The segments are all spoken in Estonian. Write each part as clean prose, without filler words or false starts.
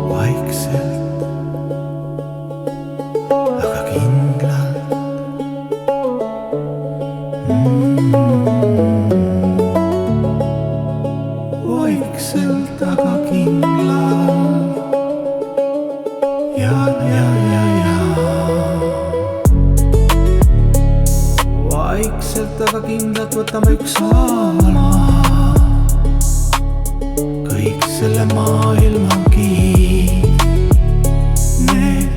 vaikselt, aga kindlalt. Vaikselt, aga kindlalt. Ja. Vaikselt, aga kindlalt võtame ükshaaval maha kõik selle maailma kiid, need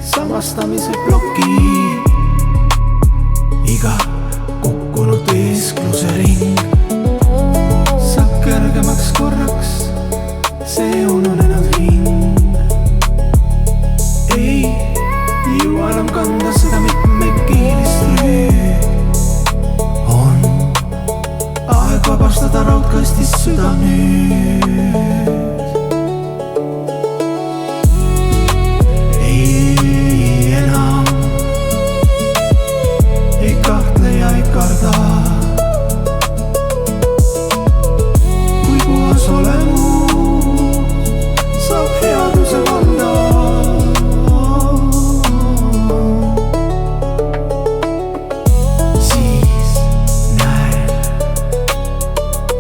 samastamise plokid, iga kukkunud eeskluse ring saab kergemaks korraks, see ununenud hing ei jõua enam kanda seda mitmekiilist rüüd. On aeg vabastada raudkastist süda nüüd. Ei enam ei kahtle ja ei karda, kui puhas olemus saab headuse valda. Siis näen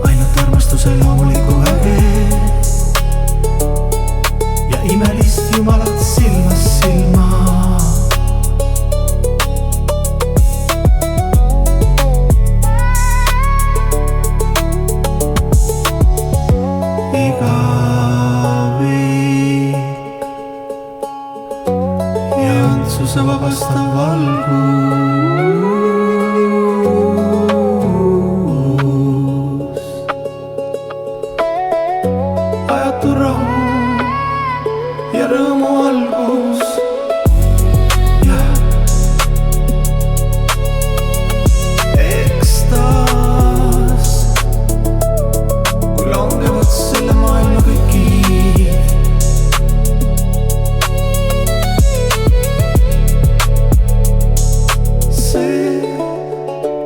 ainult armastuse loomulikku väge ja imelist Jumalat silmast silma. Ja antsuse vabastav valgus ajatu rahu ja rõõmu algus. Ja ekstaas, kui langevad selle maailma kõik kiid. See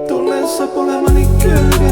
tunne saab olema nii kerge,